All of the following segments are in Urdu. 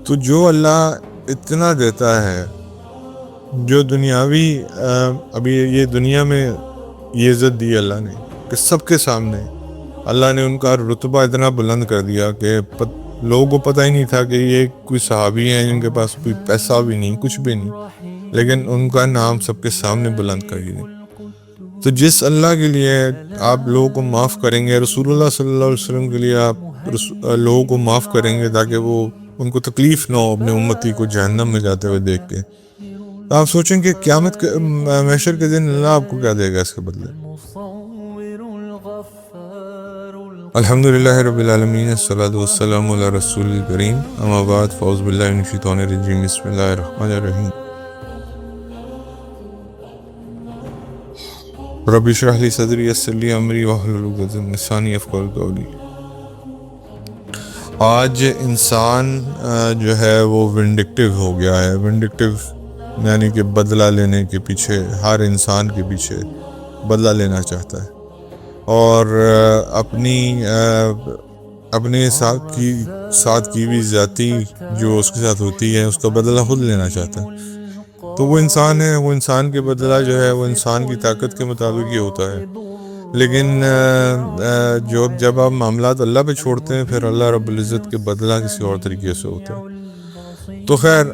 تو جو اللہ اتنا دیتا ہے، جو دنیاوی ابھی یہ دنیا میں یہ عزت دی اللہ نے کہ سب کے سامنے اللہ نے ان کا رتبہ اتنا بلند کر دیا کہ لوگوں کو پتہ ہی نہیں تھا کہ یہ کوئی صحابی ہیں جن کے پاس کوئی پیسہ بھی نہیں، کچھ بھی نہیں، لیکن ان کا نام سب کے سامنے بلند کر دیا۔ تو جس اللہ کے لیے آپ لوگوں کو معاف کریں گے، رسول اللہ صلی اللہ علیہ وسلم کے لیے آپ لوگوں کو معاف کریں گے تاکہ وہ ان کو تکلیف نہ ہو اپنے امتی کو جہنم میں جاتے ہوئے دیکھ کے، تو آپ سوچیں کہ قیامت محشر کے دن اللہ آپ کو کیا دے گا اس کے بدلے۔ الحمدللہ رب العالمین، الصلاۃ والسلام علی رسول الکریم، اما بعد، فاعوذ باللہ من الشیطان الرجیم، بسم اللہ الرحمن الرحیم۔ رب اشرح لی صدری یسر لی امری واحلل عقدۃ من لسانی یفقہوا قولی۔ آج انسان جو ہے وہ ونڈکٹیو ہو گیا ہے۔ ونڈکٹیو یعنی کہ بدلہ لینے کے پیچھے، ہر انسان کے پیچھے بدلہ لینا چاہتا ہے، اور اپنے ساتھ کی ہوئی زیادتی جو اس کے ساتھ ہوتی ہے اس کا بدلہ خود لینا چاہتا ہے۔ تو وہ انسان ہے، وہ انسان کے بدلہ جو ہے وہ انسان کی طاقت کے مطابق ہی ہوتا ہے، لیکن جب آپ معاملات اللہ پہ چھوڑتے ہیں پھر اللہ رب العزت کے بدلہ کسی اور طریقے سے ہوتا ہے۔ تو خیر،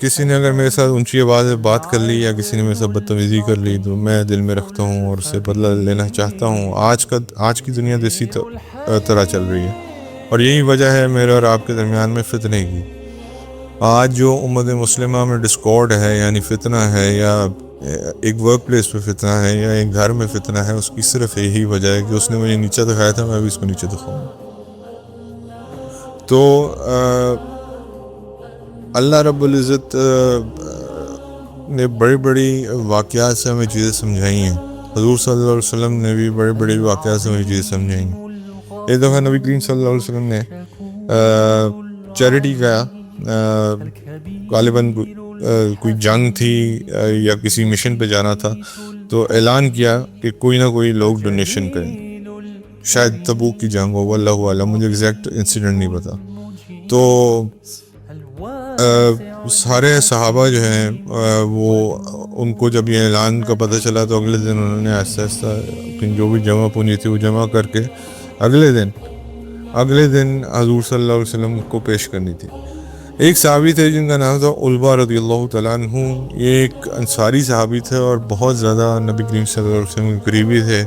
کسی نے اگر میرے ساتھ اونچی آواز میں بات کر لی یا کسی نے میرے ساتھ بدتمیزی کر لی تو میں دل میں رکھتا ہوں اور اسے بدلہ لینا چاہتا ہوں۔ آج کی دنیا دیسی طرح چل رہی ہے، اور یہی وجہ ہے میرے اور آپ کے درمیان میں فتنے کی۔ آج جو امت مسلمہ میں ڈسکارڈ ہے، یعنی فتنہ ہے، یا ایک ورک پلیس پہ فتنہ ہے یا ایک گھر میں فتنہ ہے، اس کی صرف یہی وجہ ہے کہ اس نے مجھے نیچے دکھایا تھا، میں بھی اس کو نیچے دکھاؤں۔ تو اللہ رب العزت نے بڑی بڑی واقعات سے ہمیں چیزیں سمجھائی ہیں، حضور صلی اللہ علیہ وسلم نے بھی بڑے بڑے واقعات سے ہمیں چیزیں سمجھائی ہیں۔ ایک دفعہ نبی کریم صلی اللہ علیہ وسلم نے چیریٹی کا غالباً کوئی جنگ تھی یا کسی مشن پہ جانا تھا، تو اعلان کیا کہ کوئی نہ کوئی لوگ ڈونیشن کریں، شاید تبوک کی جنگ ہو، واللہ اعلم، مجھے ایگزیکٹ انسیڈنٹ نہیں پتا۔ تو سارے صحابہ جو ہیں وہ ان کو جب یہ اعلان کا پتہ چلا تو اگلے دن انہوں نے آہستہ آہستہ اپنی جو بھی جمع پونجی تھی وہ جمع کر کے اگلے دن حضور صلی اللہ علیہ وسلم کو پیش کرنی تھی۔ ایک صحابی تھے جن کا نام تھا علبہ رضی اللہ تعالیٰ عنہ۔ یہ ایک انصاری صحابی تھے اور بہت زیادہ نبی کریم صلی اللہ علیہ وسلم کے قریبی تھے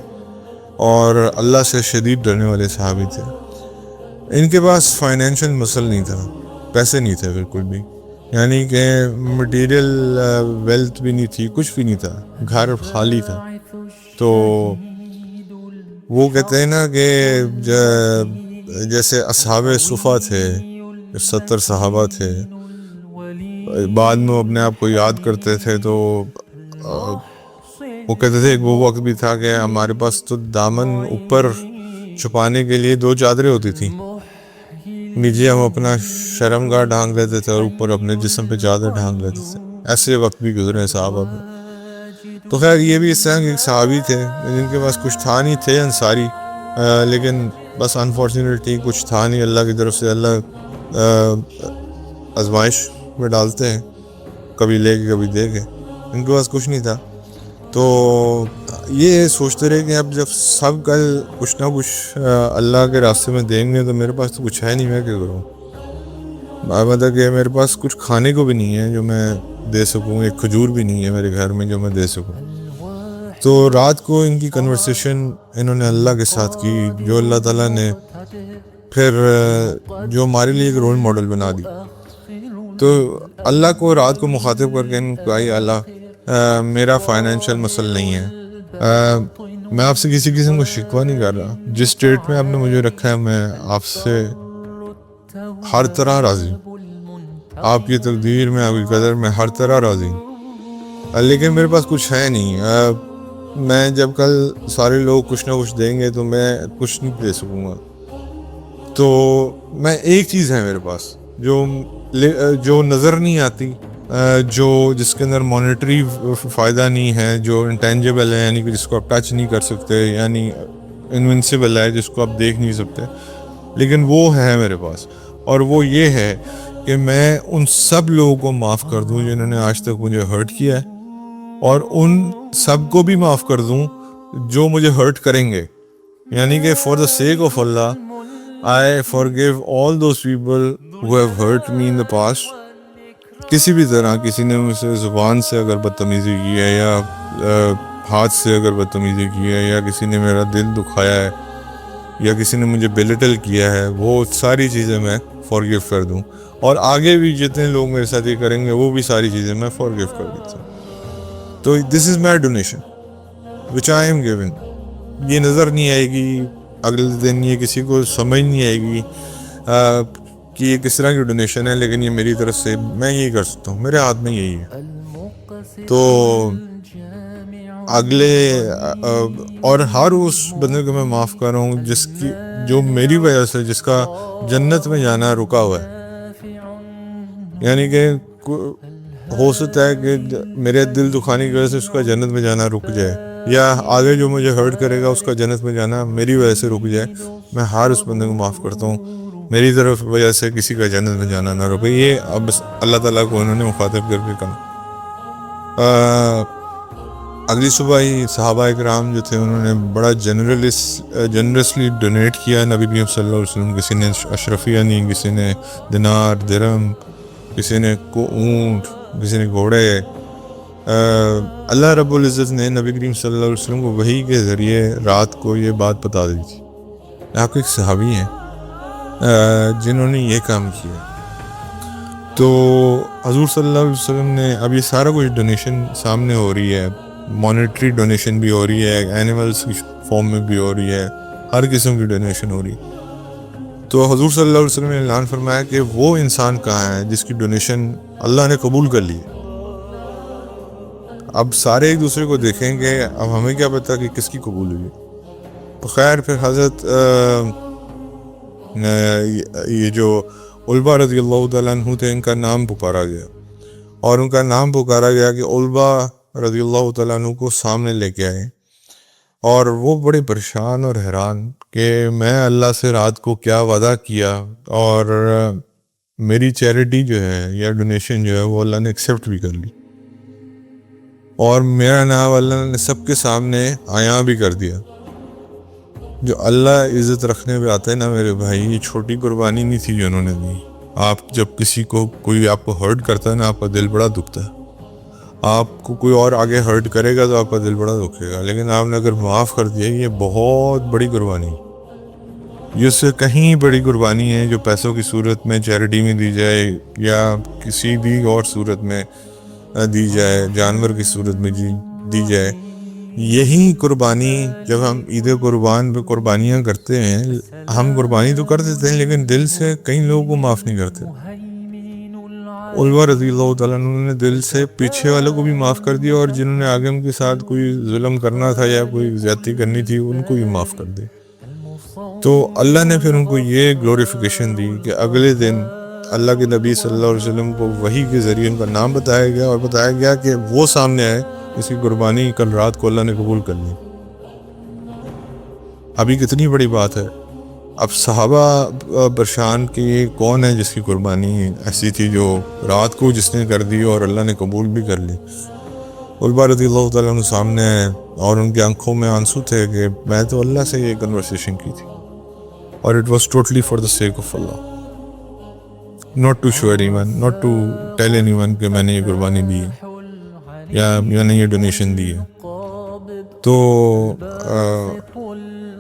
اور اللہ سے شدید ڈرنے والے صحابی تھے۔ ان کے پاس فائنینشیل مسل نہیں تھا، پیسے نہیں تھے بالکل بھی، یعنی کہ مٹیریل ویلتھ بھی نہیں تھی، کچھ بھی نہیں تھا، گھر خالی تھا۔ تو وہ کہتے ہیں نا کہ جیسے اصحاب صفہ تھے، 70 صحابہ تھے، بعد میں اپنے آپ کو یاد کرتے تھے تو وہ کہتے تھے کہ وہ وقت بھی تھا کہ ہمارے پاس تو دامن اوپر چھپانے کے لیے 2 چادریں ہوتی تھیں، نیچے ہم اپنا شرم گاہ ڈھانک لیتے تھے اور اوپر اپنے جسم پہ چادر ڈھانک لیتے تھے۔ ایسے وقت بھی گزرے صحابہ پہ۔ تو خیر یہ بھی اس طرح کے ایک صحابی تھے جن کے پاس کچھ تھا نہیں، تھے انصاری، لیکن بس انفارچونیٹلی کچھ تھا نہیں۔ اللہ کی طرف سے اللہ آزمائش میں ڈالتے ہیں، کبھی لے کے کبھی دے کے، ان کے پاس کچھ نہیں تھا۔ تو یہ سوچتے رہے کہ اب جب سب کل کچھ نہ کچھ اللہ کے راستے میں دیں گے تو میرے پاس تو کچھ ہے نہیں، میں کیا کروں؟ مطلب کہ میرے پاس کچھ کھانے کو بھی نہیں ہے جو میں دے سکوں، ایک کھجور بھی نہیں ہے میرے گھر میں جو میں دے سکوں۔ تو رات کو ان کی کنورسیشن انہوں نے اللہ کے ساتھ کی، جو اللہ تعالیٰ نے پھر جو ہمارے لیے ایک رول ماڈل بنا دی۔ تو اللہ کو رات کو مخاطب کر کے ان کو آئی، اللہ میرا فائنینشیل مسئلہ نہیں ہے، میں آپ سے کسی قسم کو شکوہ نہیں کر رہا، جس اسٹیٹ میں آپ نے مجھے رکھا ہے میں آپ سے ہر طرح راضی ہوں، آپ کی تقدیر میں، آپ کی قدر میں ہر طرح راضی ہوں، لیکن میرے پاس کچھ ہے نہیں۔ میں جب کل سارے لوگ کچھ نہ کچھ دیں گے تو میں کچھ نہیں دے سکوں گا۔ تو میں ایک چیز ہے میرے پاس جو نظر نہیں آتی، جس کے اندر مانیٹری فائدہ نہیں ہے، جو انٹینجیبل ہے، یعنی کہ جس کو آپ ٹچ نہیں کر سکتے، یعنی انوینسیبل ہے، جس کو آپ دیکھ نہیں سکتے، لیکن وہ ہے میرے پاس، اور وہ یہ ہے کہ میں ان سب لوگوں کو معاف کر دوں جنہوں نے آج تک مجھے ہرٹ کیا ہے, اور ان سب کو بھی معاف کر دوں جو مجھے ہرٹ کریں گے. یعنی کہ for the sake of Allah I forgive all those people who have hurt me in the past. کسی بھی طرح, کسی نے مجھ سے زبان سے اگر بدتمیزی کی ہے, یا ہاتھ سے اگر بدتمیزی کی ہے, یا کسی نے میرا دل دکھایا ہے, یا کسی نے مجھے بلیٹل کیا ہے, وہ ساری چیزیں میں فارگیو کر دوں. اور آگے بھی جتنے لوگ میرے ساتھ یہ کریں گے وہ بھی ساری چیزیں میں فارگیو کر دیتا ہوں. تو this is my donation which I am giving. یہ نظر نہیں آئے گی اگلے دن, یہ کسی کو سمجھ نہیں آئے گی کہ یہ کس طرح کی ڈونیشن ہے, لیکن یہ میری طرف سے میں یہی کر سکتا ہوں, میرے ہاتھ میں یہی ہے. تو اگلے اور ہر اس بندے کو میں معاف کر رہا ہوں جو میری وجہ سے جس کا جنت میں جانا رکا ہوا ہے. یعنی کہ ہو سکتا ہے کہ میرے دل دکھانے کی وجہ سے اس کا جنت میں جانا رک جائے, یا آگے جو مجھے ہرٹ کرے گا اس کا جنت میں جانا میری وجہ سے رک جائے. میں ہر اس بندے کو معاف کرتا ہوں, میری طرف وجہ سے کسی کا جنت میں جانا نہ رکے. یہ اب اللہ تعالیٰ کو انہوں نے مخاطب کر کے کہا. اگلی صبح ہی صحابہ اکرام جو تھے انہوں نے بڑا جنرسلی ڈونیٹ کیا نبی کریم صلی اللہ علیہ وسلم. کسی نے اشرفیہ نہیں, کسی نے دینار درہم, کسی نے اونٹ, کسی نے گھوڑے. اللہ رب العزت نے نبی کریم صلی اللہ علیہ وسلم کو وحی کے ذریعے رات کو یہ بات بتا دی تھی. آپ ایک صحابی ہیں جنہوں نے یہ کام کیا. تو حضور صلی اللہ علیہ وسلم نے, اب یہ سارا کچھ ڈونیشن سامنے ہو رہی ہے, مانیٹری ڈونیشن بھی ہو رہی ہے, اینیملس کی فارم میں بھی ہو رہی ہے, ہر قسم کی ڈونیشن ہو رہی ہے. تو حضور صلی اللہ علیہ وسلم نے اعلان فرمایا کہ وہ انسان کہاں ہے جس کی ڈونیشن اللہ نے قبول کر لی. اب سارے ایک دوسرے کو دیکھیں گے, اب ہمیں کیا پتا کہ کس کی قبول ہوئی. تو خیر پھر حضرت یہ جو علبہ رضی اللہ تعالیٰ عنہ تھے, ان کا نام پکارا گیا, اور ان کا نام پکارا گیا کہ علبہ رضی اللہ تعالیٰ عنہ کو سامنے لے کے آئے. اور وہ بڑے پریشان اور حیران کہ میں اللہ سے رات کو کیا وعدہ کیا, اور میری چیریٹی جو ہے یا ڈونیشن جو ہے وہ اللہ نے ایکسیپٹ بھی کر لی, اور میرا نام اللہ نے سب کے سامنے عیاں بھی کر دیا. جو اللہ عزت رکھنے پہ آتا ہے نا میرے بھائی, یہ چھوٹی قربانی نہیں تھی جو انہوں نے دی. آپ جب کسی کو کوئی آپ کو ہرٹ کرتا ہے نا, آپ کا دل بڑا دکھتا ہے. آپ کو کوئی اور آگے ہرٹ کرے گا تو آپ کا دل بڑا دکھے گا, لیکن آپ نے اگر معاف کر دیا, یہ بہت بڑی قربانی. یہ اس سے کہیں بڑی قربانی ہے جو پیسوں کی صورت میں چیریٹی میں دی جائے, یا کسی بھی اور صورت میں دی جائے, جانور کی صورت میں دی جائے. یہی قربانی جب ہم عید قربان پہ قربانیاں کرتے ہیں, ہم قربانی تو کر دیتے ہیں لیکن دل سے کئی لوگوں کو معاف نہیں کرتے. علوہ رضی اللہ تعالیٰ عنہ نے دل سے پیچھے والوں کو بھی معاف کر دیا, اور جنہوں نے آگے ان کے ساتھ کوئی ظلم کرنا تھا یا کوئی زیادتی کرنی تھی ان کو بھی معاف کر دی. تو اللہ نے پھر ان کو یہ گلوریفیکیشن دی کہ اگلے دن اللہ کے نبی صلی اللہ علیہ وسلم کو وحی کے ذریعے ان کا نام بتایا گیا, اور بتایا گیا کہ وہ سامنے آئے اس کی قربانی کل رات کو اللہ نے قبول کر لی. ابھی کتنی بڑی بات ہے. اب صحابہ پریشان کہ یہ کون ہے جس کی قربانی ایسی تھی جو رات کو جس نے کر دی اور اللہ نے قبول بھی کر لی. علبہ رضی اللہ تعالیٰ عنہ سامنے آئے, اور ان کی آنکھوں میں آنسو تھے کہ میں تو اللہ سے یہ کنورسیشن کی تھی, اور it was totally for the sake of Allah, not to show anyone, not to tell anyone کہ میں نے یہ قربانی دی ہے یا میں نے یہ ڈونیشن دی ہے. تو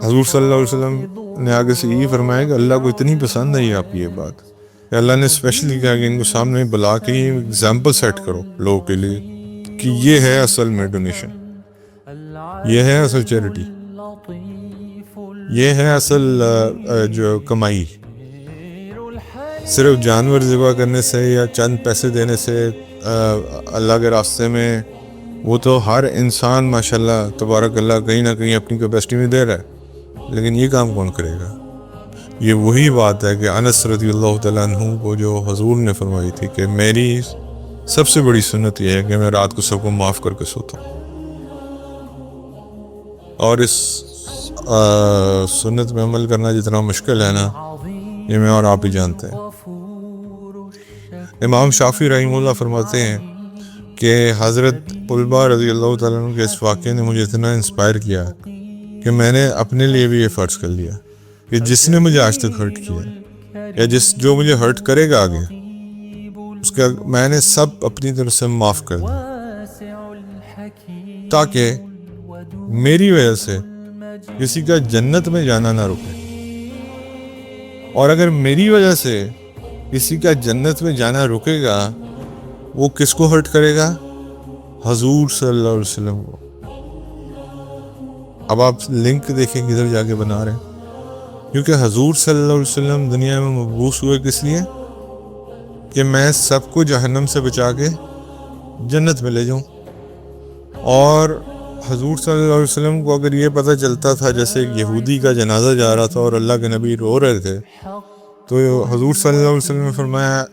حضور صلی اللہ علیہ وسلم نے آگے سے یہ فرمایا کہ اللہ کو اتنی پسند ہے یہ آپ کی یہ بات کہ اللہ نے اسپیشلی کہا کہ ان کو سامنے بلا کے یہ ایگزامپل سیٹ کرو لوگوں کے لیے کہ یہ ہے اصل میں ڈونیشن, یہ ہے اصل چیریٹی, یہ ہے اصل جو کمائی. صرف جانور ذبح کرنے سے یا چند پیسے دینے سے اللہ کے راستے میں, وہ تو ہر انسان ماشاءاللہ تبارک اللہ کہیں نہ کہیں اپنی کیپیسٹی میں دے رہا ہے, لیکن یہ کام کون کرے گا؟ یہ وہی بات ہے کہ انس رضی اللہ تعالیٰ عنہ کو جو حضور نے فرمائی تھی کہ میری سب سے بڑی سنت یہ ہے کہ میں رات کو سب کو معاف کر کے سوتا ہوں, اور اس سنت میں عمل کرنا جتنا مشکل ہے نا, یہ میں اور آپ ہی جانتے ہیں. امام شافعی رحمہ اللہ فرماتے ہیں کہ حضرت طلبہ رضی اللہ تعالیٰ عنہ کے اس واقعے نے مجھے اتنا انسپائر کیا کہ میں نے اپنے لیے بھی یہ فرض کر لیا کہ جس نے مجھے آج تک ہرٹ کیا یا جو مجھے ہرٹ کرے گا آگے، اس کا میں نے سب اپنی طرف سے معاف کر دیا، تاکہ میری وجہ سے کسی کا جنت میں جانا نہ رکے۔ اور اگر میری وجہ سے کسی کا جنت میں جانا رکے گا، وہ کس کو ہرٹ کرے گا؟ حضور صلی اللہ علیہ وسلم کو۔ اب آپ لنک دیکھیں کدھر جا کے بنا رہے ہیں، کیونکہ حضور صلی اللہ علیہ وسلم دنیا میں مبعوث ہوئے کس لیے؟ کہ میں سب کو جہنم سے بچا کے جنت میں لے جاؤں۔ اور حضور صلی اللہ علیہ وسلم کو اگر یہ پتہ چلتا تھا جیسے ایک یہودی کا جنازہ جا رہا تھا اور اللہ کے نبی رو رہے تھے، تو حضور صلی اللہ علیہ وسلم نے فرمایا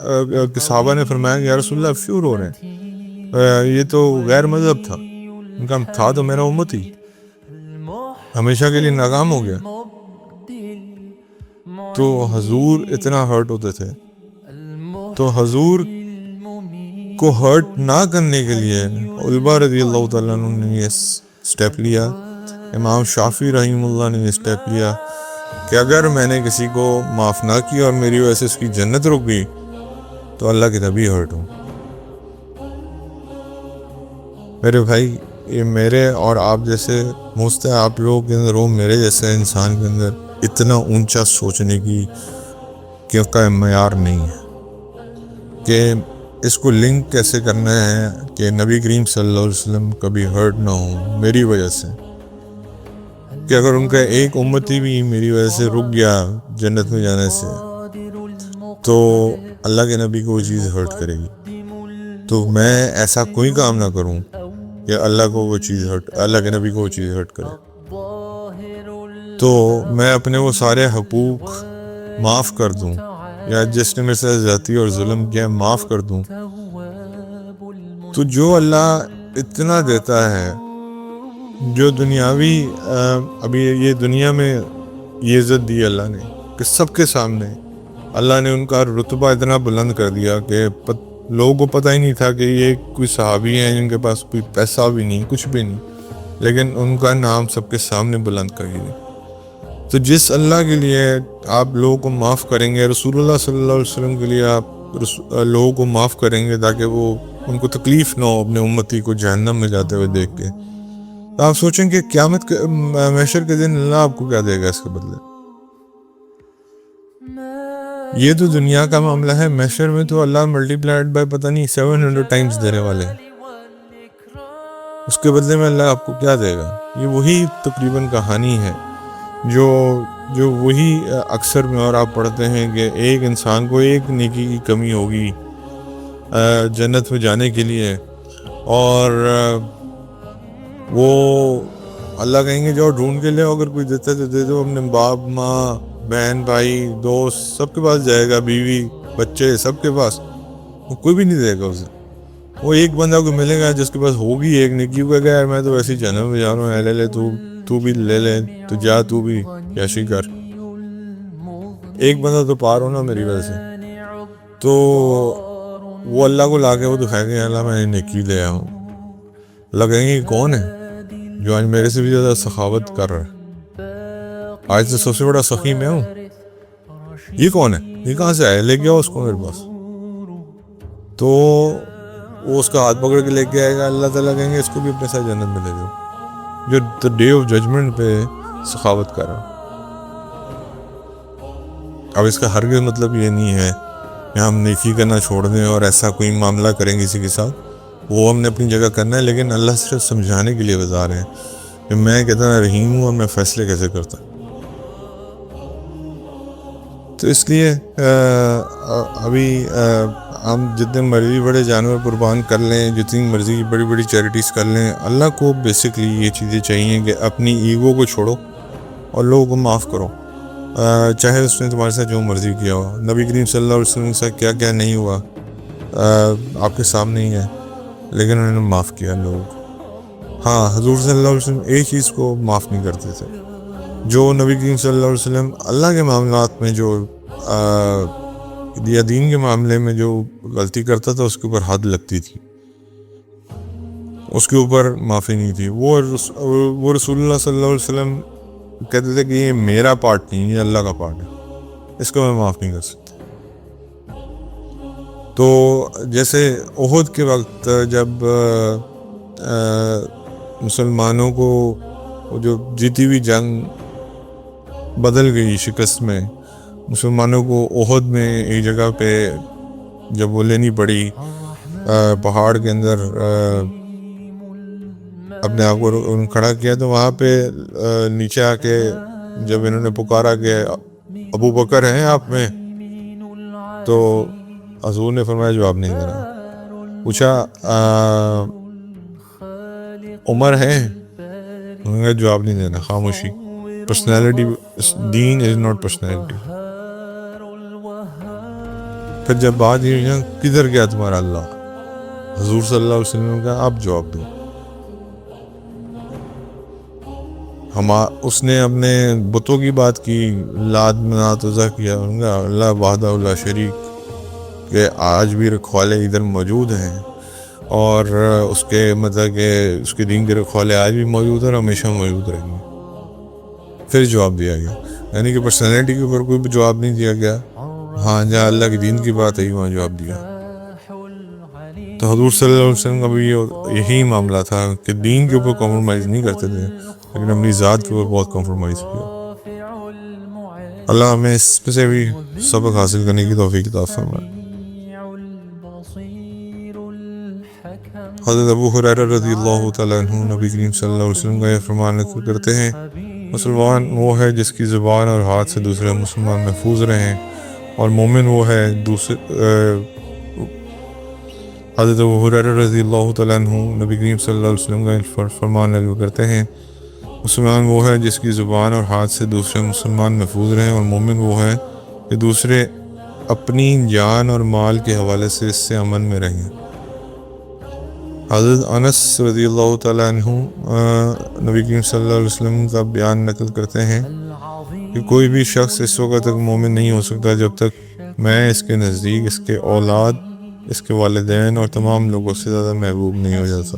کہ صحابہ نے فرمایا کہ یا رسول اللہ کیوں رو رہے ہیں؟ یہ تو غیر مذہب تھا۔ ان کا تھا تو میرا امتی ہمیشہ کے لیے ناکام ہو گیا۔ تو حضور اتنا ہرٹ ہوتے تھے، تو حضور کو ہرٹ نہ کرنے کے لیے طلبہ رضی اللہ تعالیٰ عنہ نے یہ سٹیپ لیا، امام شافعی رحمہ اللہ نے یہ سٹیپ لیا کہ اگر میں نے کسی کو معاف نہ کیا اور میری وجہ سے اس کی جنت رک گئی تو اللہ کی تبھی ہرٹ ہوں۔ میرے بھائی، یہ میرے اور آپ جیسے آپ لوگوں کے اندر ہو، میرے جیسے انسان کے اندر اتنا اونچا سوچنے کی کا معیار نہیں ہے کہ اس کو لنک کیسے کرنا ہے کہ نبی کریم صلی اللہ علیہ وسلم کبھی ہرٹ نہ ہو میری وجہ سے، کہ اگر ان کا ایک امتی بھی میری وجہ سے رک گیا جنت میں جانے سے تو اللہ کے نبی کو وہ چیز ہرٹ کرے گی۔ تو میں ایسا کوئی کام نہ کروں کہ اللہ کے نبی کو وہ چیز ہرٹ کرے۔ تو میں اپنے وہ سارے حقوق معاف کر دوں، یا جس نے میرے سے زیادتی اور ظلم کیا معاف کر دوں۔ تو جو اللہ اتنا دیتا ہے، جو دنیاوی ابھی یہ دنیا میں یہ عزت دی اللہ نے کہ سب کے سامنے اللہ نے ان کا رتبہ اتنا بلند کر دیا کہ لوگوں کو پتہ ہی نہیں تھا کہ یہ کوئی صحابی ہیں جن کے پاس کوئی پیسہ بھی نہیں، کچھ بھی نہیں، لیکن ان کا نام سب کے سامنے بلند کر دیا۔ تو جس اللہ کے لیے آپ لوگوں کو معاف کریں گے، رسول اللہ صلی اللہ علیہ وسلم کے لیے آپ لوگوں کو معاف کریں گے تاکہ وہ ان کو تکلیف نہ ہو اپنے امتی کو جہنم میں جاتے ہوئے دیکھ کے، تو آپ سوچیں کہ قیامت محشر کے دن اللہ آپ کو کیا دے گا اس کے بدلے۔ یہ تو دنیا کا معاملہ ہے، محشر میں تو اللہ ملٹی پلائڈ بائی پتہ نہیں 700 ٹائمز دینے والے ہیں۔ اس کے بدلے میں اللہ آپ کو کیا دے گا؟ یہ وہی تقریباً کہانی ہے جو وہی اکثر میں اور آپ پڑھتے ہیں کہ ایک انسان کو ایک نیکی کی کمی ہوگی جنت میں جانے کے لیے، اور وہ اللہ کہیں گے جاؤ ڈھونڈ کے لے، اگر کوئی دیتا ہے تو دے دو، اپنے باپ ماں بہن بھائی دوست سب کے پاس جائے گا، بیوی بچے سب کے پاس، وہ کوئی بھی نہیں دے گا اسے۔ وہ ایک بندہ کو ملے گا جس کے پاس ہوگی ایک نیکی، کو کہے یار میں تو ویسے ہی جنم میں جا رہا ہوں، لے تو بھی لے لے، تو جا تو بھی کیشی کر، ایک بندہ تو پار ہونا میری وجہ سے۔ تو وہ اللہ کو لا کے وہ دکھائے گا اللہ میں نے نیکی لے آیا ہوں، اللہ کہیں گے کون ہے جو آج میرے سے بھی زیادہ سخاوت کر رہا ہے؟ آج تو سب سے بڑا سخی میں ہوں، یہ کون ہے؟ یہ کہاں سے آیا؟ لے کے آؤ اس کو میرے پاس۔ تو وہ اس کا ہاتھ پکڑ کے لے کے آئے گا، اللہ تعالیٰ کہیں گے اس کو بھی اپنے ساتھ جنت میں لے جاؤ، جو ڈے آف ججمنٹ پہ سخاوت کر رہا۔ اب اس کا ہرگز مطلب یہ نہیں ہے کہ ہم نیکی کرنا چھوڑ دیں اور ایسا کوئی معاملہ کریں کسی کے ساتھ، وہ ہم نے اپنی جگہ کرنا ہے، لیکن اللہ صرف سمجھانے کے لیے بتا رہے ہیں کہ میں کتنا رحیم ہوں اور میں فیصلے کیسے کرتا ہوں۔ تو اس لیے ابھی ہم جتنے مرضی بڑے جانور قربان کر لیں، جتنی مرضی بڑی بڑی چیریٹیز کر لیں، اللہ کو بیسکلی یہ چیزیں چاہیے کہ اپنی ایگو کو چھوڑو اور لوگوں کو معاف کرو، چاہے اس نے تمہارے ساتھ جو مرضی کیا ہو۔ نبی کریم صلی اللہ علیہ وسلم کے ساتھ کیا کیا نہیں ہوا آپ کے سامنے ہی ہے، لیکن انہوں نے معاف کیا لوگوں کو۔ ہاں، حضور صلی اللہ علیہ وسلم ایک چیز کو معاف نہیں کرتے تھے، جو نبی کریم صلی اللہ علیہ وسلم اللہ کے معاملات میں جو یا دین کے معاملے میں جو غلطی کرتا تھا اس کے اوپر حد لگتی تھی، اس کے اوپر معافی نہیں تھی. وہ رسول اللہ صلی اللہ علیہ وسلم کہتے تھے کہ یہ میرا پارٹ نہیں، یہ اللہ کا پارٹ ہے، اس کو میں معاف نہیں کر سکتا. تو جیسے احد کے وقت جب مسلمانوں کو جو جیتی ہوئی جنگ بدل گئی شکست میں، مسلمانوں کو احد میں ایک جگہ پہ جب وہ لینی پڑی، پہاڑ کے اندر اپنے آپ کو کھڑا کیا، تو وہاں پہ نیچے آ کے جب انہوں نے پکارا کہ ابو بکر ہیں آپ میں، تو حضور نے فرمایا جواب نہیں دینا. پوچھا عمر ہے، انہوں نے جواب نہیں دینا، خاموشی. Personality, then is not personality. پھر جب بات یہ کدھر گیا تمہارا اللہ، حضور صلی اللہ علیہ وسلم کا آپ جواب دو. اس نے اپنے بتوں کی بات کی، لات منات عزا کیا، اللہ وحدہ لا شریک کہ آج بھی رکھوالے ادھر موجود ہیں، اور اس کے مطلب کہ اس کے دین کے رکھوالے آج بھی موجود ہیں اور ہمیشہ موجود رہیں گے. پھر جواب دیا گیا، یعنی کہ پرسنالٹی کے اوپر کوئی جواب نہیں دیا گیا. ہاں جہاں اللہ کے دین کی بات ہے وہاں جواب دیا. تو حضور صلی اللہ علیہ وسلم کا بھی یہی معاملہ تھا کہ دین کے اوپر کمپرومائز نہیں کرتے تھے، لیکن اپنی ذات کے اوپر بہت کمپرومائز کیا. اللہ ہمیں اس میں سے بھی سبق حاصل کرنے کی توفیق عطا فرمائے. حضرت ابو ہریرہ رضی اللہ تعالیٰ عنہ نبی کریم صلی اللہ علیہ وسلم کا یہ فرمان نقل کرتے ہیں، مسلمان وہ ہے جس کی زبان اور ہاتھ سے دوسرے مسلمان محفوظ رہیں، اور مومن وہ ہے حضرت ابو ہریرہ رضی اللہ تعالیٰ عنہ نبی کریم صلی اللہ علیہ وسلم کا فرمان نقل کرتے ہیں، مسلمان وہ ہے جس کی زبان اور ہاتھ سے دوسرے مسلمان محفوظ رہیں، اور مومن وہ ہے کہ دوسرے اپنی جان اور مال کے حوالے سے اس سے امن میں رہیں. حضرت انس رضی اللہ تعالیٰ عنہ نبی کریم صلی اللہ علیہ وسلم کا بیان نقل کرتے ہیں کہ کوئی بھی شخص اس وقت تک مومن نہیں ہو سکتا جب تک میں اس کے نزدیک اس کے اولاد، اس کے والدین اور تمام لوگوں سے زیادہ محبوب نہیں ہو جاتا.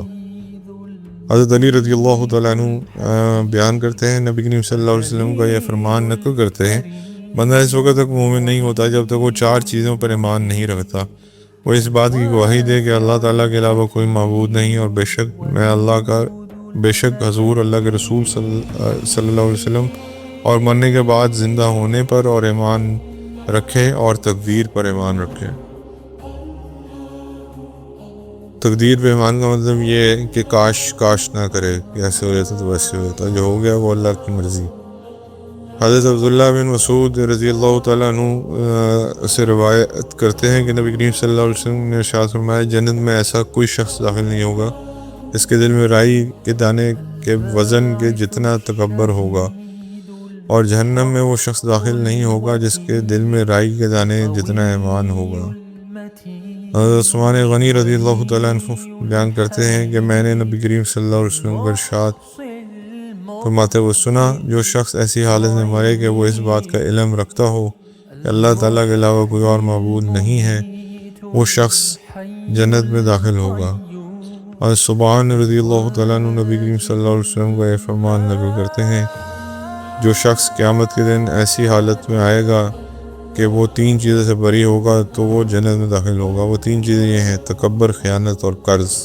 حضرت علی رضی اللہ تعالیٰ عنہ بیان کرتے ہیں، نبی کریم صلی اللہ علیہ وسلم کا یہ فرمان نقل کرتے ہیں، بندہ اس وقت تک مومن نہیں ہوتا جب تک وہ 4 چیزوں پر ایمان نہیں رکھتا. وہ اس بات کی گواہی دے کہ اللہ تعالیٰ کے علاوہ کوئی معبود نہیں، اور بے شک حضور اللہ کے رسول صلی اللہ علیہ وسلم، اور مرنے کے بعد زندہ ہونے پر اور ایمان رکھے، اور تقدیر پر ایمان رکھے. تقدیر پہ ایمان کا مطلب یہ ہے کہ کاش نہ کرے کہ ایسے ہو جاتا تو ویسے ہو جاتا، جو ہو گیا وہ اللہ کی مرضی. حضرت عبداللہ بن مسعود رضی اللہ تعالیٰ عنہ سے روایت کرتے ہیں کہ نبی کریم صلی اللہ علیہ وسلم نے ارشاد فرمایا، جنت میں ایسا کوئی شخص داخل نہیں ہوگا اس کے دل میں رائی کے دانے کے وزن کے جتنا تکبر ہوگا، اور جہنم میں وہ شخص داخل نہیں ہوگا جس کے دل میں رائی کے دانے جتنا ایمان ہوگا. حضرت عثمان غنی رضی اللہ تعالیٰ عنہ بیان کرتے ہیں کہ میں نے نبی کریم صلی اللہ علیہ وسلم کا ارشاد فرماتے ہوئے سنا، جو شخص ایسی حالت میں مرے کہ وہ اس بات کا علم رکھتا ہو کہ اللہ تعالیٰ کے علاوہ کوئی اور معبود نہیں ہے، وہ شخص جنت میں داخل ہوگا. اور سبحان رضی اللہ تعالیٰ عنہ نبی کریم صلی اللہ علیہ وسلم کا یہ فرمان نقل کرتے ہیں، جو شخص قیامت کے دن ایسی حالت میں آئے گا کہ وہ 3 چیزوں سے بری ہوگا تو وہ جنت میں داخل ہوگا. وہ 3 چیزیں یہ ہیں: تکبر، خیانت اور قرض.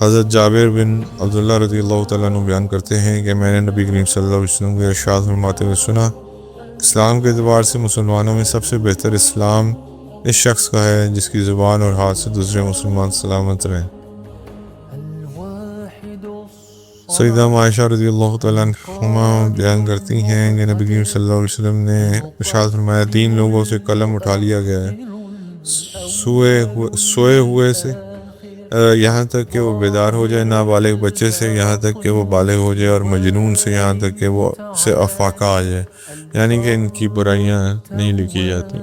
حضرت جابر بن عبداللہ رضی اللہ تعالیٰ عنہ بیان کرتے ہیں کہ میں نے نبی کریم صلی اللہ علیہ وسلم کے ارشاد فرماتے ہوئے سنا، اسلام کے اعتبار سے مسلمانوں میں سب سے بہتر اسلام اس شخص کا ہے جس کی زبان اور ہاتھ سے دوسرے مسلمان سلامت رہیں. سیدہ عائشہ رضی اللہ تعالیٰ عنہما بیان کرتی ہیں کہ نبی کریم صلی اللہ علیہ وسلم نے ارشاد فرمایا، 3 لوگوں سے قلم اٹھا لیا گیا ہے، سوئے ہوئے سے یہاں تک کہ وہ بیدار ہو جائے، نابالغ بچے سے یہاں تک کہ وہ بالغ ہو جائے، اور مجنون سے یہاں تک کہ وہ سے افاقہ آ جائے، یعنی کہ ان کی برائیاں نہیں لکھی جاتی.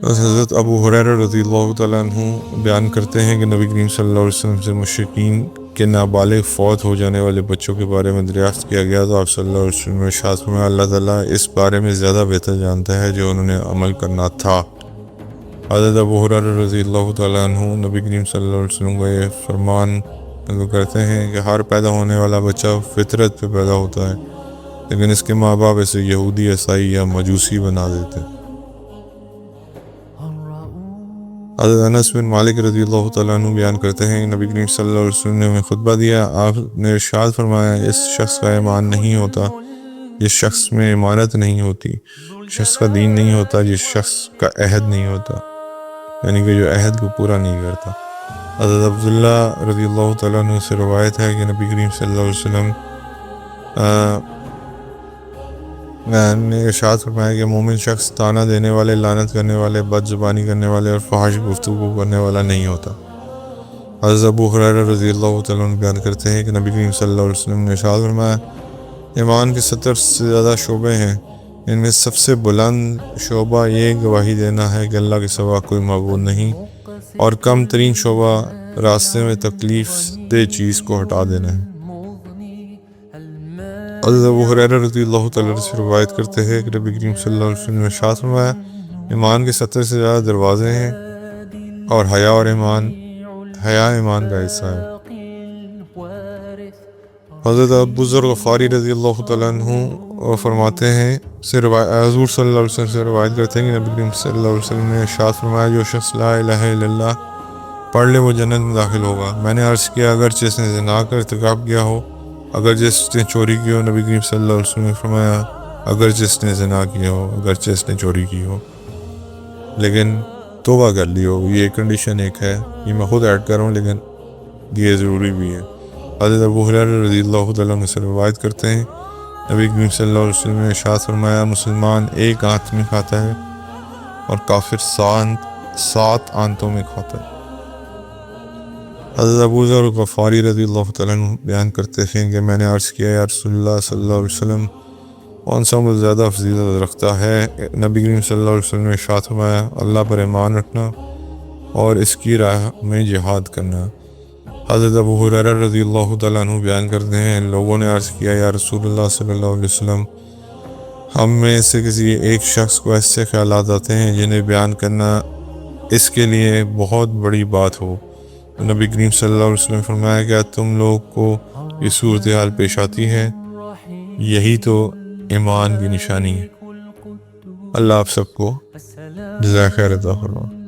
حضرت ابو ہریرہ رضی اللہ تعالیٰ عنہ بیان کرتے ہیں کہ نبی کریم صلی اللہ علیہ وسلم سے مشرکین کہ نابالغ فوت ہو جانے والے بچوں کے بارے میں دریافت کیا گیا تو آپ صلی اللہ علیہ وسلم نے ارشاد فرمایا اللہ تعالیٰ اس بارے میں زیادہ بہتر جانتا ہے جو انہوں نے عمل کرنا تھا۔ حضرت ابو ہریرہ رضی اللہ تعالیٰ عنہ نبی کریم صلی اللہ علیہ وسلم کا یہ فرمان کرتے ہیں کہ ہر پیدا ہونے والا بچہ فطرت پہ پیدا ہوتا ہے، لیکن اس کے ماں باپ اسے یہودی، عیسائی یا مجوسی بنا دیتے۔ حضرت انس بن مالک رضی اللہ تعالیٰ عنہ بیان کرتے ہیں نبی کریم صلی اللہ علیہ وسلم نے ہمیں خطبہ دیا، آپ نے ارشاد فرمایا اس شخص کا ایمان نہیں ہوتا جس شخص میں امانت نہیں ہوتی، شخص کا دین نہیں ہوتا جس شخص کا عہد نہیں ہوتا، یعنی کہ جو عہد کو پورا نہیں کرتا۔ حضرت عبداللہ رضی اللہ تعالیٰ عنہ سے روایت ہے کہ نبی کریم صلی اللہ علیہ وسلم نے ارشاد فرمایا کہ مومن شخص طعنہ دینے والے، لعنت کرنے والے، بد زبانی کرنے والے اور فحش گفتگو کرنے والا نہیں ہوتا۔ حضرت ابو ہریرہ رضی اللہ تعالیٰ عنہ بیان کرتے ہیں کہ نبی کریم صلی اللہ علیہ وسلم نے ارشاد فرمایا ایمان کے 70 سے زیادہ شعبے ہیں، ان میں سب سے بلند شعبہ یہ گواہی دینا ہے کہ اللہ کے سوا کوئی معبود نہیں، اور کم ترین شعبہ راستے میں تکلیف دہ چیز کو ہٹا دینا ہے۔ حضرت ابو ہریرہ رضی اللہ تعالیٰ عنہ سے روایت کرتے ہیں کہ نبی کریم صلی اللہ علیہ وسلم نے ارشاد فرمایا ایمان کے 70 سے زیادہ دروازے ہیں، اور حیا ایمان کا حصہ ہے۔ حضرت ابو ذر غفاری رضی اللہ تعالیٰ عنہ فرماتے ہیں حضور صلی اللہ علیہ وسلم سے روایت کرتے ہیں کہ نبی کریم صلی اللہ علیہ وسلم نے ارشاد فرمایا جو شخص لا الہ الا اللہ پڑھ لے وہ جنت میں داخل ہوگا۔ میں نے عرض کیا اگرچہ اس نے زنا کا ارتکاب کیا ہو، اگرچہ اس نے چوری کی ہو؟ نبی کریم صلی اللہ علیہ وسلم نے فرمایا اگرچہ اس نے زنا کیا ہو، اگرچہ اس نے چوری کی ہو، لیکن توبہ کر لی ہو۔ یہ کنڈیشن ایک ہے، یہ میں خود ایڈ کر رہا ہوں لیکن یہ ضروری بھی ہے۔ حضرت ابو ہریرہ رضی اللہ تعالیٰ عنہ سے روایت کرتے ہیں نبی کریم صلی اللہ علیہ وسلم نے ارشاد فرمایا مسلمان ایک آنت میں کھاتا ہے اور کافر 7 آنتوں میں کھاتا ہے۔ حضرت ابو ذر غفاری رضی اللہ تعالیٰ عنہ بیان کرتے ہیں کہ میں نے عرض کیا یا رسول اللہ صلی اللہ علیہ وسلم کون سا عمل زیادہ فضیلت رکھتا ہے؟ نبی کریم صلی اللہ علیہ وسلم نے ارشاد فرمایا اللہ پر ایمان رکھنا اور اس کی راہ میں جہاد کرنا۔ حضرت ابو ہریرہ رضی اللہ تعالیٰ عنہ بیان کرتے ہیں لوگوں نے عرض کیا یا رسول اللہ صلی اللہ علیہ وسلم ہم میں سے کسی ایک شخص کو ایسے خیالات آتے ہیں جنہیں بیان کرنا اس کے لیے بہت بڑی بات ہو۔ نبی کریم صلی اللہ علیہ وسلم فرمایا کیا تم لوگ کو یہ صورتحال پیش آتی ہے؟ یہی تو ایمان کی نشانی ہے۔ اللہ آپ سب کو جزائے خیر عطا فرمائے۔